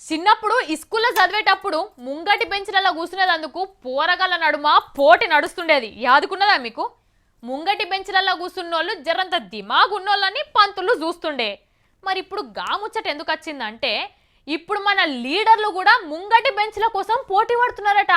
చిన్నప్పుడు స్కూల్లో చదివేటప్పుడు ముంగటి బెంచ్లలో కూర్చునేందుకు పోరగాళ్ళ నడుమ పోటీ నడుస్తుండేది. యాదుకున్నదా మీకు? ముంగటి బెంచ్లలో కూర్చున్నోళ్ళు జరంత దిమాగ్ ఉన్నోళ్ళని పంతులు చూస్తుండే. మరి ఇప్పుడు గాముచ్చట ఎందుకు వచ్చిందంటే ఇప్పుడు మన లీడర్లు కూడా ముంగటి బెంచ్ల కోసం పోటీ పడుతున్నారట.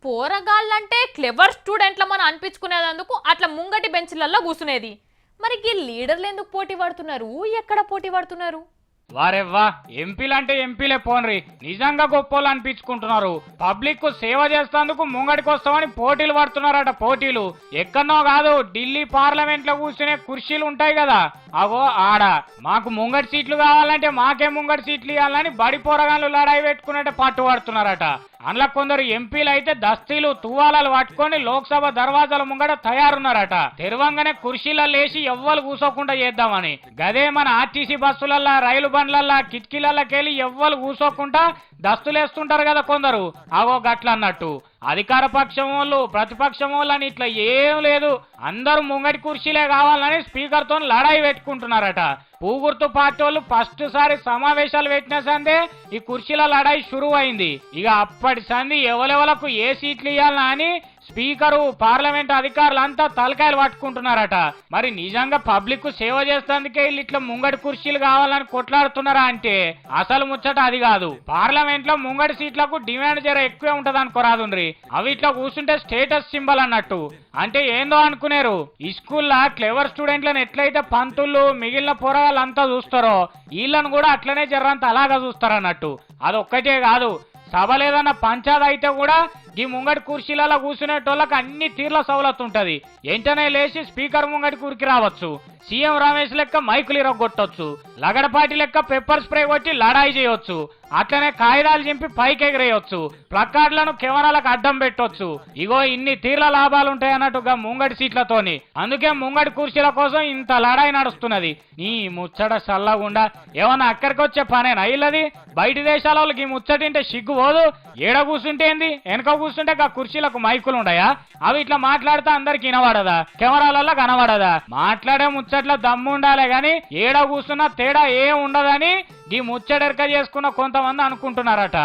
పోరగాళ్ళంటే క్లెవర్ స్టూడెంట్ల మనం అనిపించుకునేందుకు అట్లా ముంగటి బెంచ్లలో కూర్చునేది. మరి ఈ లీడర్లు ఎందుకు పోటీ పడుతున్నారు? ఎక్కడ పోటీ పడుతున్నారు? వారెవ్వా, ఎంపీలంటే ఎంపీలే పోన్రి, నిజంగా గొప్పోళ్ళు అనిపించుకుంటున్నారు. పబ్లిక్ కు సేవ చేస్తేందుకు ముంగడికి వస్తామని పోటీలు పడుతున్నారట. పోటీలు ఎక్కడనో కాదు, ఢిల్లీ పార్లమెంట్ లో కూర్చునే కుర్చీలు ఉంటాయి కదా, అవో ఆడ. మాకు ముంగడి సీట్లు కావాలంటే మాకే ముంగడి సీట్లు ఇవ్వాలని బడి పోరగాళ్ళు లడాయి పెట్టుకున్నట్టే పట్టు పడుతున్నారట. అందులో కొందరు ఎంపీలు అయితే దస్తీలు తువాలాలు పట్టుకొని లోక్సభ దర్వాజాల ముంగడ తయారున్నారట. తెరవంగానే కుర్చీలలో లేచి ఎవ్వరు కూసోకుండా చేద్దామని. గదే మన ఆర్టీసీ బస్సులల్లా, రైలు బండ్లల్లా, కిటికీలకెళ్ళి ఎవ్వరు కూసోకుండా దస్తులేస్తుంటారు కదా కొందరు, అవో గట్ల అన్నట్టు. అధికార పక్షం వాళ్ళు, ప్రతిపక్షం వాళ్ళు అని ఇట్లా ఏం లేదు, అందరూ ముంగటి కుర్చీలే కావాలని స్పీకర్ తో లడాయి పెట్టుకుంటున్నారట. పూగుర్తు పార్టీ వాళ్ళు ఫస్ట్ సారి సమావేశాలు పెట్టిన సందే ఈ కుర్చీల లడాయి షురువు అయింది. ఇక అప్పటి సంది ఎవరెవలకు ఏ సీట్లు ఇవ్వాలనా అని స్పీకరు, పార్లమెంట్ అధికారులంతా తలకాయలు పట్టుకుంటున్నారట. మరి నిజంగా పబ్లిక్ కు సేవ చేసేందుకే వీళ్ళు ఇట్లా ముంగడి కుర్చీలు కావాలని కొట్లాడుతున్నారా అంటే అసలు ముచ్చట అది కాదు. పార్లమెంట్ లో ముంగడి సీట్లకు డిమాండ్ జర ఎక్కువే ఉంటది అనుకోరాదుండ్రి. అవి ఇట్లా కూర్చుంటే స్టేటస్ సింబల్ అన్నట్టు. అంటే ఏందో అనుకునేరు, ఈ స్కూల్లో క్లెవర్ స్టూడెంట్లను ఎట్లయితే పంతులు మిగిలిన పోరగాళ్ళంతా చూస్తారో వీళ్ళను కూడా అట్లనే జర్రంత అలాగా చూస్తారన్నట్టు. అదొక్కటే కాదు, సభ లేదన్న పంచాయతీ అయితే కూడా ఈ ముంగడి కుర్చీలలో కూర్చునేటోళ్ళకి అన్ని తీర్ల సవలత్తు ఉంటది. వెంటనే లేచి స్పీకర్ ముంగడి కురికి రావచ్చు, సీఎం రమేష్ లెక్క మైకులు ఇరగొట్టొచ్చు, లగడపాటి లెక్క పెప్పర్ స్ప్రే కొట్టి లడాయి చేయొచ్చు, అట్లనే కాగితాలు చింపి పైకి ఎగిరేయొచ్చు, ప్లకార్డులను కెమెరాలకు అడ్డం పెట్టొచ్చు. ఇగో ఇన్ని తీర్ల లాభాలు ఉంటాయి అన్నట్టుగా ముంగడి సీట్లతోని. అందుకే ముంగడి కుర్చీల కోసం ఇంత లడాయి నడుస్తున్నది. నీ ముచ్చట చల్లగుండా ఏమన్నా అక్కడికి వచ్చే పనేనా ఇల్లది? బయట దేశాల వాళ్ళకి ఈ ముచ్చటింటే సిగ్గు పోదు. ఏడ కూర్చుంటే ఏంది, వెనక కూర్చుంటే ఆ కుర్చీలకు మైకులు ఉండయా? అవి ఇట్లా మాట్లాడితే అందరికి వినబడదా? కెమెరాలలో కనబడదా? మాట్లాడే ముచ్చట్ల దమ్ము ఉండాలే గాని ఏడ కూర్చున్నా తేడా ఏం ఉండదని ఈ ముచ్చటెరక చేసుకున్న కొంతమంది అనుకుంటున్నారట.